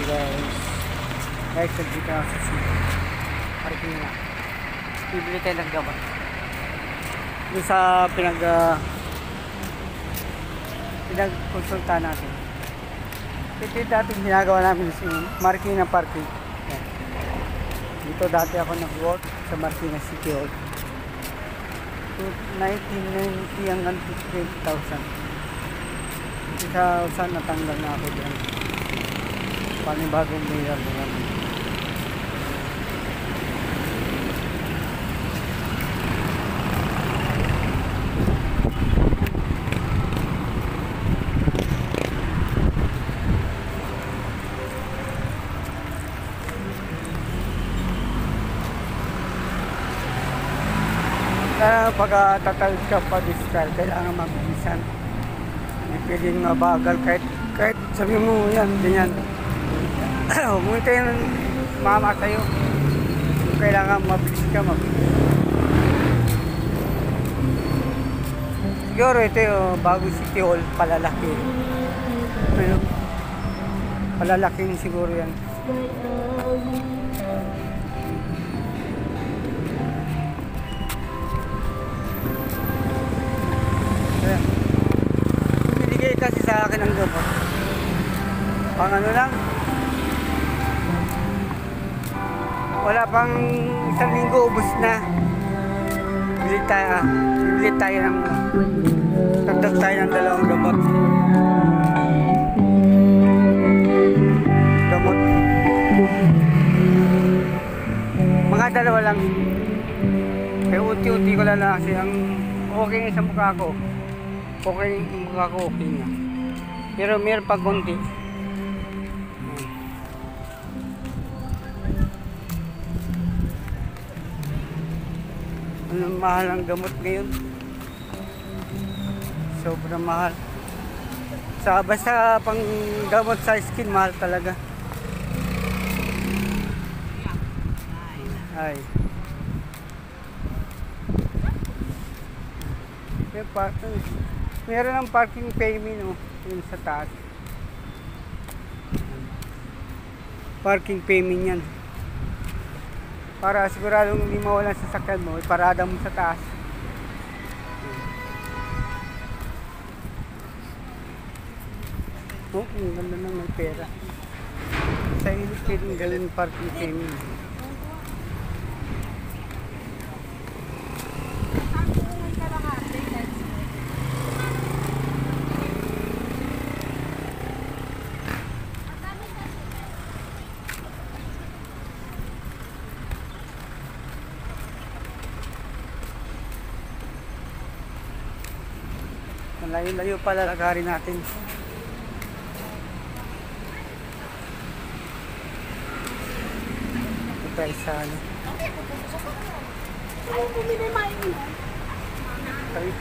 guys. Guys, nandito na sa city. Parking na. Bibili tayo ng gamot. Doon sa pinag-konsulta natin. Ito yung dati ginagawa namin sa Marikina Parking. Yan. Dito dati ako nag-work sa Marikina City Hall. 1990 hanggang 20,000. Saan natanggal na ako dyan. Panibagong mayor na naman. Pag tatawid ka pa digital, kailangan mabilisan. Hindi pwedeng mabagal kahit sabi mo yan, ganyan. Huwag tayo ng mama sa'yo. Kailangan mabilis ka, mabilis. Siguro ito yung bago City Hall, palalaki. Ano? Palalaking siguro yan. Binigay kasi sa akin ang gamot. Pang ano lang. Wala pang isang linggo, ubos na. Bili tayo ng tagdag tayo ng dalawang gamot. Mga dalawa lang. Kaya unti-unti ko lang kasi ang okay sa mukha ko. Okay yung mukha ko, okay na. Pero meron pag konti. Ang mahal ang gamot ngayon. Sobrang mahal. Basta pang gamot sa skin, mahal talaga. Ay. Meron ng parking payment, no? Yun sa taas. Parking payment yan. Para siguradong hindi mawalan sa sasakyan mo, iparada mo sa taas. Oh, ang ganda nang may pera. Sa ilip pwedeng galing parking payment. Layo-layo pala lagarin natin. Ito tayo sa ano.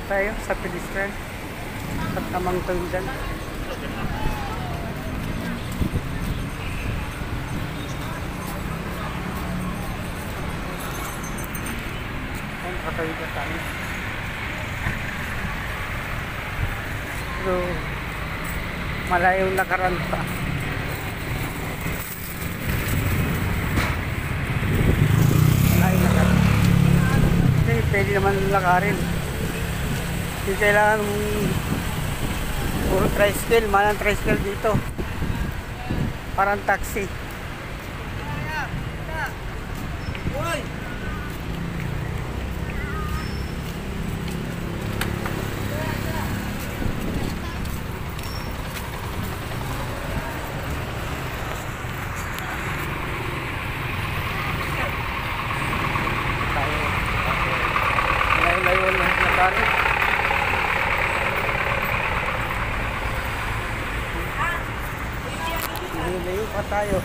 Tayo sa pedestrian. At namang tayo dyan. Ayan, nakatayo ka tayo. Pero malayong lakaran pa. Malayong lakaran. Hindi, pwede naman lakarin. Hindi kailangan puro tricycle, malang tricycle dito. Parang taxi. Uy! Layo pa tayo.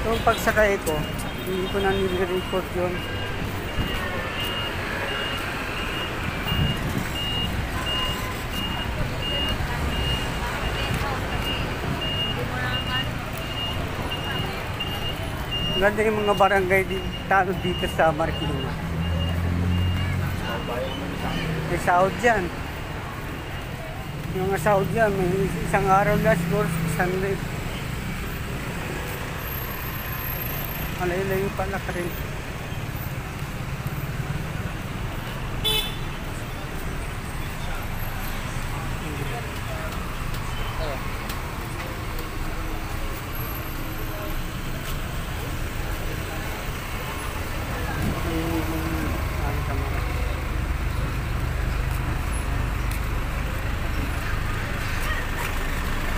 Yung pagsakay ko, hindi ko na nire-report yun. Ganda yung mga barangay dito sa Marikina. May sahod dyan. Yung mga Saudi yan, may isang araw lang siguro, Sunday. Malay-layo pala ka rin.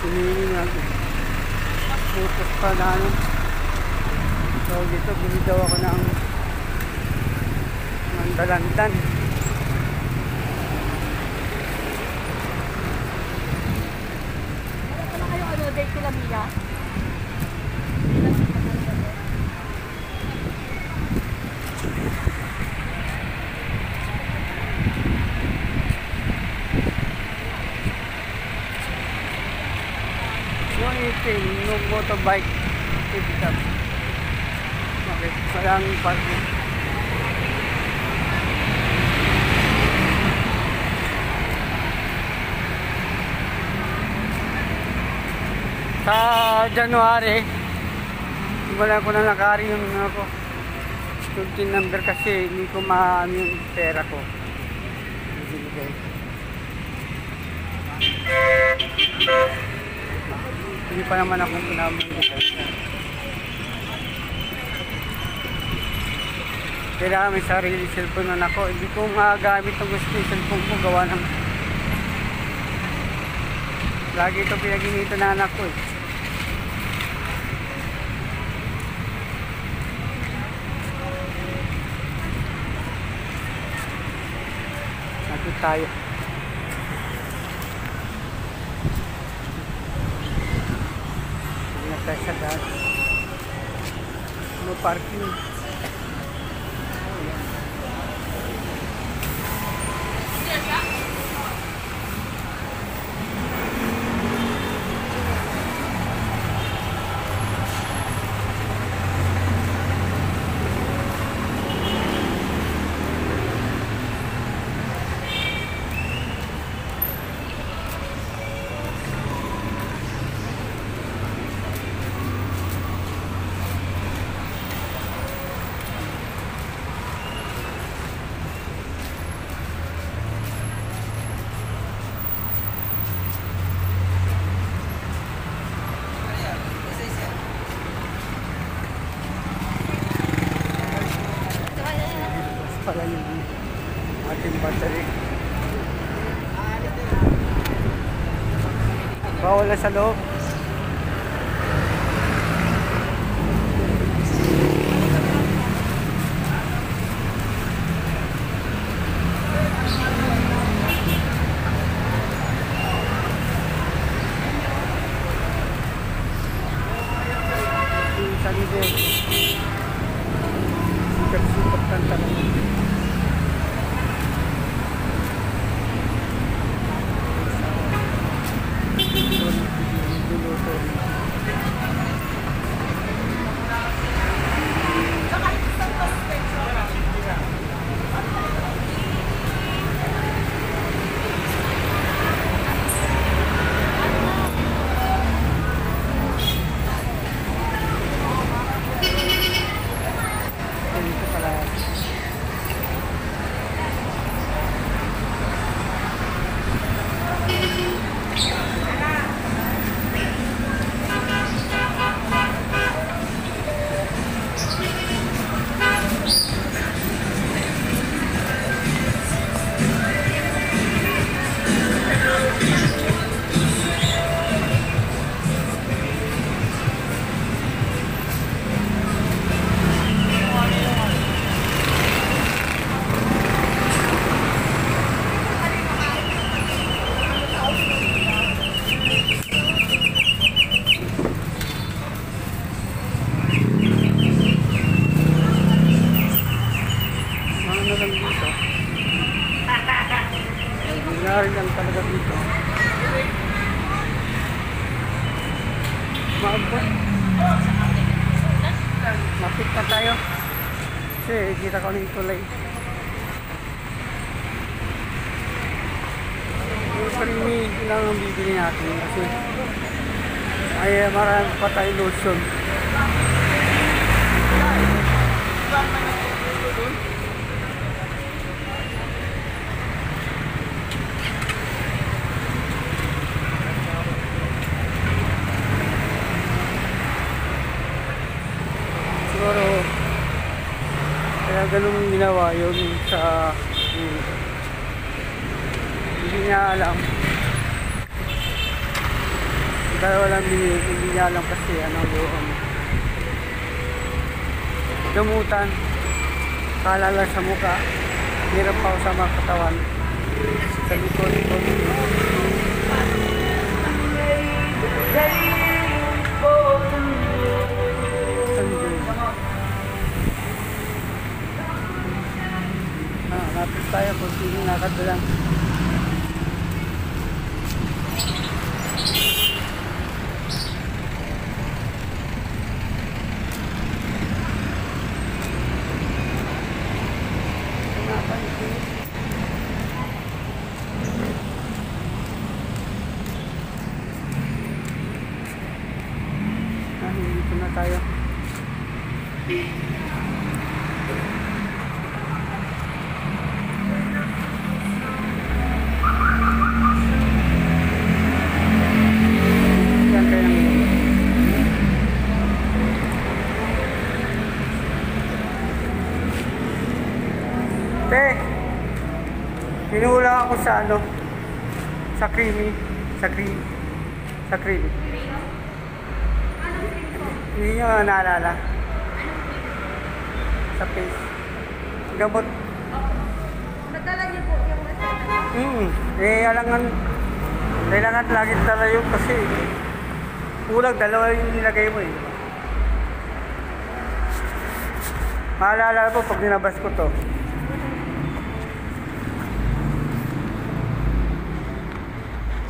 Pinili natin. Putos pa na ano. So dito, bili daw ako ng mandalandan. Ano na kayo ano, date kila Mia? Yung itim, yung motorbike. Ito. Okay, walang parking. Sa January, wala ko na nakari yung ako. Student number kasi hindi ko maano yung pera ko. Hindi pa naman akong pinamili. Kailangan may sarili cellphone na ako. Hindi ko magamit ang gusto yung cellphone ko gawa ng lagi ito pinaginito na anak ko eh. Nakit tayo. Hindi tayo sa daan. No parking. Pala yung ating battery. Bawal na sa loob. Sa lider. Sikat-sikat kanta lang. Nangyari lang talaga dito. Maabot. Mapit na tayo. Kasi kita ko ng tulay. creamy lang ang bibili natin kasi ay marami pa tayong lotion. Siguro kaya ganun ginawa yun sa hindi niya alam. Dahil walang binili, hindi niya alam kasi ano yung gamutan. Kala lang sa mukha, hirap pa ako sa mga katawan. Sa likod. Lapit tayo kung sino nakadalang. Dito na tayo. Yan kaya pinuhulang ako sa ano, sa creamy. Hindi nyo naalala. Sa face. Gamot. Nadala niyo po yung kailangan lagi tala yun kasi kulang dalawa yung nilagay mo eh. Maalala po pag ninabas ko to.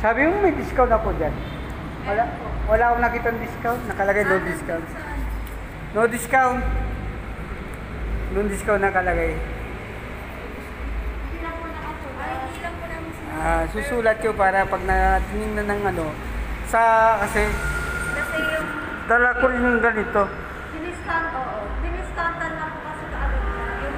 Sabi mo may discount ako dyan. Wala akong nakitang discount. Nakalagay no discount. No discount. No discount nakalagay. Hindi lang po nakasulat. Hindi lang po namin sinulat. Susulat ko para pag natingin na ng ano. Kasi Kasi yung dala ko rin yung ganito. diniscount, oo. Diniscountan na po kasi kaagad na. Yung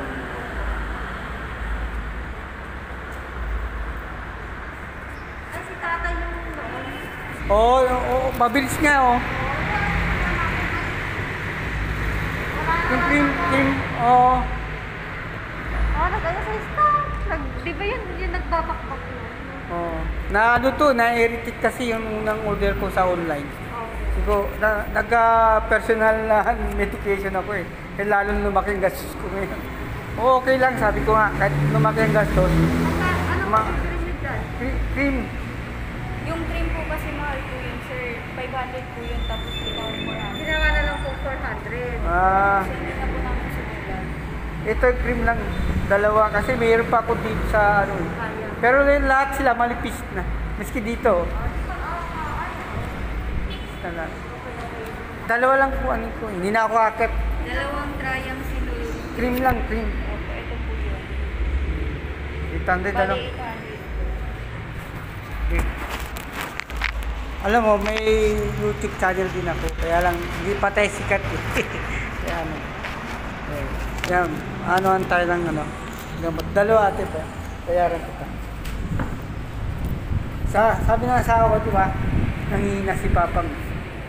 ay, si tatay yung noon. Oo, mabilis nga oh. Yung cream, oo. Nag-ano sa stock. Di ba yun nagbabakbak na? Oh. Na ano to, na-irritate kasi yung unang order ko sa online. Siguro, nagka-personal na medication ako eh. Lalong lumaki ang gastos ko ngayon. Okay lang, sabi ko nga, kahit lumaki ang gastos. Ano po yung cream nyo dyan? Cream. Yung cream po kasi mahal po yun, sir. 500 po yun, tapos ikaw 400. Ginawa na lang po 400. So, hindi na po namin sinulat. Ito cream lang, dalawa kasi mayroon pa ako dito sa ano. Kaya. Pero lahat sila malipis na. Maski dito. Lang. Dalawa lang po ano ko. Hindi na ako akit. Dalawang triang sinul. Cream lang, cream. Opo, ito po yun. 800 ano. Bali, 800. Okay. Alam mo, may YouTube channel din ako. Kaya lang, hindi pa tayo sikat eh. Kaya ano. Yan, ano tayo lang ano. Gamot. Dalawa ate pa. Bayaran kita. Sabi ng asawa ko, di ba? Nangihina si Papang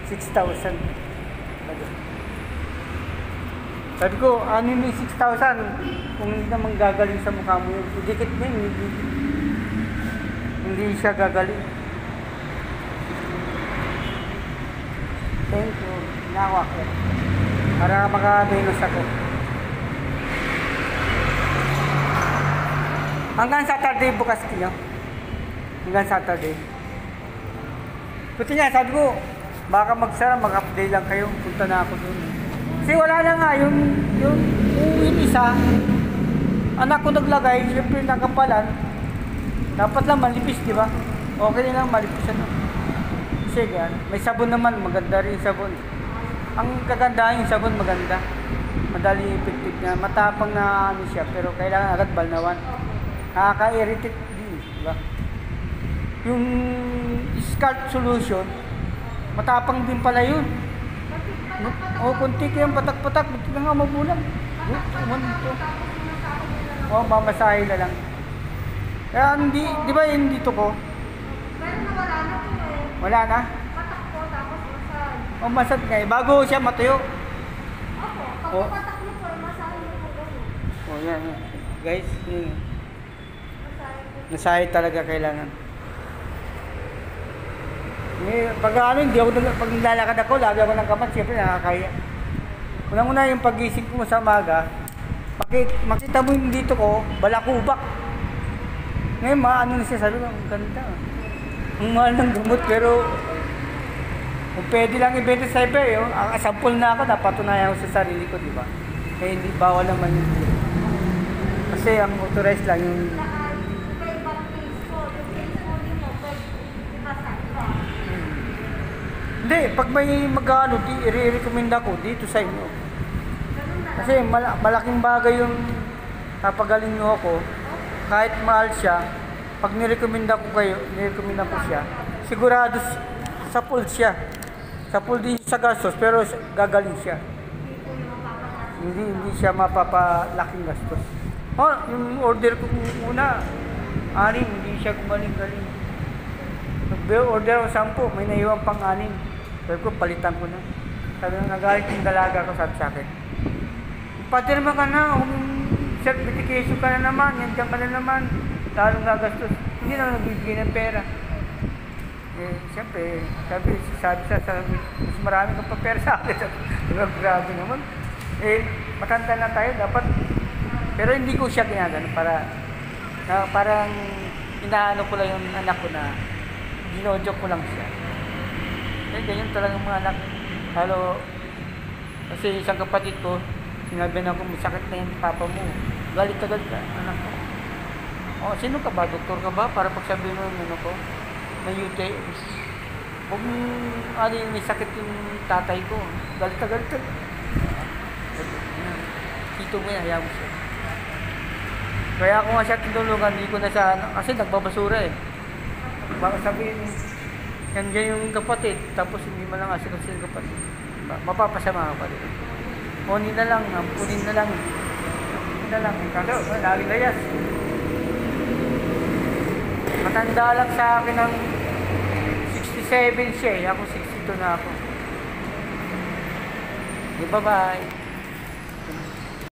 6,000. Sabi ko, ano yung 6,000? Kung hindi naman gagaling sa mukha mo yun. Dikit mo yun, hindi siya gagaling. Thank you. Nakawak ko. Para makadenos ako. Hanggang Saturday bukas kayo. Hanggang Saturday. Buti nga, sabi ko, baka magsara, mag-update lang kayo. Punta na ako doon. Kasi wala na nga, yung isa, anak ko naglagay, siyempre nakapalan. Dapat lang malipis, di ba? Okay lang malipis ano. Kasi may sabon naman, maganda rin yung sabon. Ang kagandahan yung sabon, maganda. Madali effective na, matapang na ano siya, pero kailangan agad balnawan. Nakaka-irritate din, di ba? yung scalp solution, matapang din pala yun. O, kunti kayang patak-patak, buti na nga mabulag. O, mamasahe na lang. Kaya hindi, di ba yung dito ko? Pero nawala na po eh. Wala na? Patak po, tapos masal. O, masad nga eh. Bago siya matuyo. Opo, pag Oh. patak niyo po, masahin niyo po ganun. O, yan. Guys, yun. Masahin po. Nasahe talaga kailangan. Pag ano, hindi ako, pag nilalakad ako, lagi ako ng kamat, siyempre nakakaya. Unang-una yung pagising ko sa umaga, makita mo yung dito ko, balakubak. Ngayon, maano na siya, sabi ko, ang ganda. Ang mahal ng gamot, pero kung pwede lang ibenta sa iba, yung sample na ako, napatunayan ko sa sarili ko, di ba? Kaya hindi bawal naman yun. Kasi ang authorized lang yung Iba-ibang case po. Yung case po ninyo, pwede ibasan po. Hindi, pag may mag-ano, i-recommend ako dito sa inyo. Ganun na. Kasi malaking bagay yung napagaling nyo ako. Kahit mahal siya, pag nirecommend ako siya, sigurado sa pool siya. Sa pool din sa gastos, pero gagaling siya. Hindi siya mapapalaking gastos. Oh, yung order ko una, 6, hindi siya gumaling-galing. Nag-order ako 10, may naiwan pang 6. Sabi ko, palitan ko na. Sabi na, nagalit yung dalaga ko, sabi sa akin. Patirma ka na, certification ka na naman, yan ka na naman. Lalong gagastos. Hindi na nagbibigay ng pera. Eh, siyempre, sabi mas marami kang pa pera sa akin. Grabe naman. Eh, matanda na tayo, dapat. Pero hindi ko siya ginagano parang inaano ko lang yung anak ko na ginojok ko lang siya. Eh, ganyan talagang mga anak. Halo, kasi isang kapatid ko, sinabi na ako, may sakit na yung papa mo. Galit ka, anak ko. O, sino ka ba? Doktor ka ba? Para pagsabihin mo yung ano ko, may UTI. Huwag ano yung may sakit yung tatay ko. Galit ka. Dito mo yan, hayaan mo siya. Kaya ako nga siya tinulungan, hindi ko na siya, kasi nagbabasura eh. Baka sabihin, yan yung kapatid, tapos hindi mo lang asik kasi yung kapatid. Mapapasama ka pa rin. Punin na lang, ampunin na lang. Ampunin na lang. Kasi, lagi layas. Matanda lang sa akin ng 67 siya eh. Ako 62 na ako. Bye-bye.